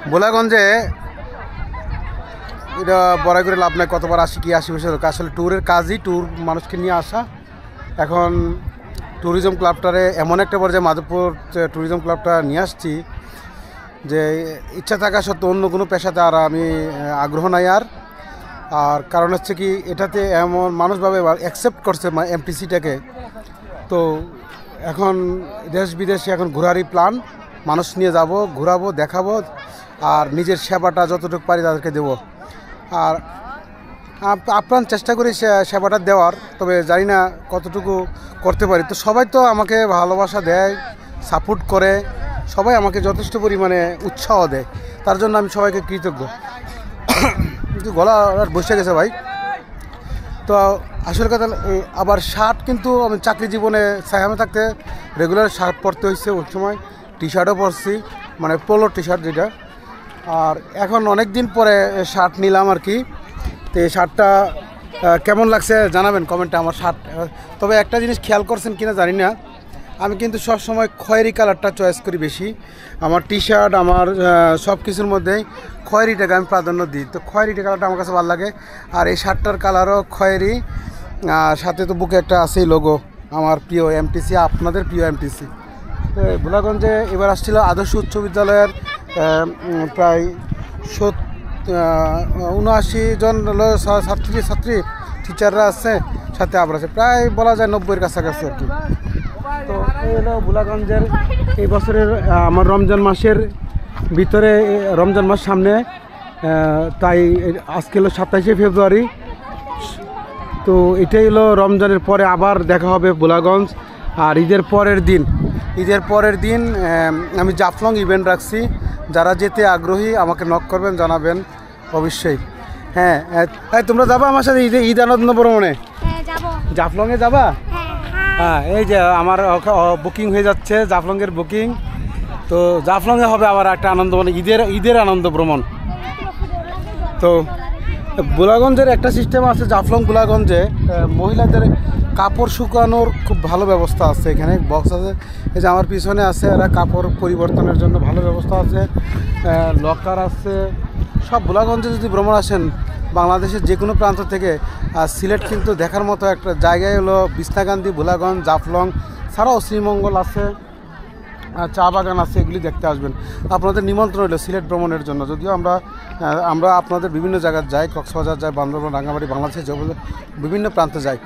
ভোলাগঞ্জে এটা বড়াই করে লাভ নাই, কতবার আসি কি 80 বছর আসলে ট্যুরের কাজই ট্যুর মানুষকে নিয়ে আসা। এখন ট্যুরিজম ক্লাবটারে এমন একটা পর্যায়ে মাধবপুর ট্যুরিজম ক্লাবটা নিয়ে আসছি যে ইচ্ছা থাকা সত্ত্বেও অন্য কোনো পেশাতে আর আমি আগ্রহ নাই। আর কারণ হচ্ছে কি, এটাতে এমন মানুষভাবে অ্যাকসেপ্ট করছে এমটিসিটাকে। তো এখন দেশ বিদেশে এখন ঘোরারই প্ল্যান, মানুষ নিয়ে যাব, ঘোরাবো, দেখাবো, আর নিজের সেবাটা যতটুকু পারি তাদেরকে দেবো। আর আপ্রাণ চেষ্টা করি সেবাটা দেওয়ার, তবে জানি না কতটুকু করতে পারি। তো সবাই তো আমাকে ভালোবাসা দেয়, সাপোর্ট করে, সবাই আমাকে যথেষ্ট পরিমাণে উৎসাহ দেয়, তার জন্য আমি সবাইকে কৃতজ্ঞ। কিন্তু গলা আর বসে গেছে ভাই। তো আসলে কথা আবার শার্ট কিন্তু আমি চাকরি জীবনে সায়ামে থাকতে রেগুলার শার্ট পরতে হয়েছে, ওই সময় টি শার্টও পরছি, মানে পোলো টি শার্ট যেটা। আর এখন অনেক দিন পরে শার্ট নিলাম আর কি। তো এই শার্টটা কেমন লাগছে জানাবেন কমেন্টে আমার শার্ট। তবে একটা জিনিস খেয়াল করছেন কিনা জানি না, আমি কিন্তু সবসময় খয়েরি কালারটা চয়েস করি বেশি। আমার টি শার্ট, আমার সব কিছুর মধ্যেই খয়েরিটাকে আমি প্রাধান্য দিই। তো খয়েরিটা কালারটা আমার কাছে ভালো লাগে। আর এই শার্টটার কালারও খয়েরি, সাথে তো বুকে একটা আছেই লোগো, আমার প্রিয় এমটিসি, আপনাদের প্রিয় এমটিসি। তো ভোলাগঞ্জে এবার আসছিল আদর্শ উচ্চ বিদ্যালয়ের প্রায় 79 জন ছাত্রী টিচাররা আছে, সাথে আবার আছে প্রায় বলা যায় 90-এর কাছাকাছি আর কি। তো এই হলো ভোলাগঞ্জের এই বছরের আমার রমজান মাসের ভিতরে, রমজান মাস সামনে, তাই আজকে হলো 27শে ফেব্রুয়ারি। তো এটাই হলো রমজানের পরে আবার দেখা হবে ভোলাগঞ্জ। আর ঈদের পরের দিন আমি জাফলং ইভেন্ট রাখছি। যারা যেতে আগ্রহী আমাকে নক করবেন, জানাবেন অবশ্যই। হ্যাঁ, তোমরা যাবা আমার সাথে ঈদ আনন্দ ভ্রমণে? জাফলংয়ে যাবা? হ্যাঁ, এই যে আমার বুকিং হয়ে যাচ্ছে, জাফলংয়ের বুকিং। তো জাফলংয়ে হবে আবার একটা আনন্দ, মানে ঈদের আনন্দ ভ্রমণ। তো ভোলাগঞ্জের একটা সিস্টেম আছে, জাফলং ভোলাগঞ্জে মহিলাদের কাপড় শুকানোর খুব ভালো ব্যবস্থা আছে। এখানে বক্স আছে, এই যে আমার পিছনে আছে, এরা কাপড় পরিবর্তনের জন্য ভালো ব্যবস্থা আছে, লকার আছে সব। ভোলাগঞ্জে যদি ভ্রমণ আসেন বাংলাদেশের যে কোনো প্রান্ত থেকে, সিলেট কিন্তু দেখার মতো একটা জায়গায় হলো বিছনাকান্দি, ভোলাগঞ্জ, জাফলং ছাড়াও শ্রীমঙ্গল আছে, চা বাগান আছে, এগুলি দেখতে আসবেন। আপনাদের নিমন্ত্রণ হলো সিলেট ভ্রমণের জন্য। যদিও আমরা আপনাদের বিভিন্ন জায়গায় যাই, কক্সবাজার যাই, বান্দরবান, রাঙ্গামাটি, বাংলাদেশের বিভিন্ন প্রান্তে যাই।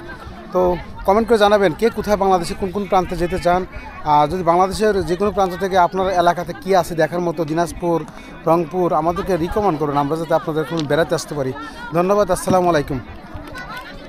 তো কমেন্ট করে জানাবেন কে কোথায় বাংলাদেশে কোন কোন প্রান্তে যেতে চান। আর যদি বাংলাদেশের যে কোনো প্রান্ত থেকে আপনার এলাকাতে কী আছে দেখার মতো, দিনাজপুর, রংপুর, আমাদেরকে রিকমেন্ড করুন, আমরা যাতে আপনাদের বেড়াতে আসতে পারি। ধন্যবাদ, আসসালামু আলাইকুম।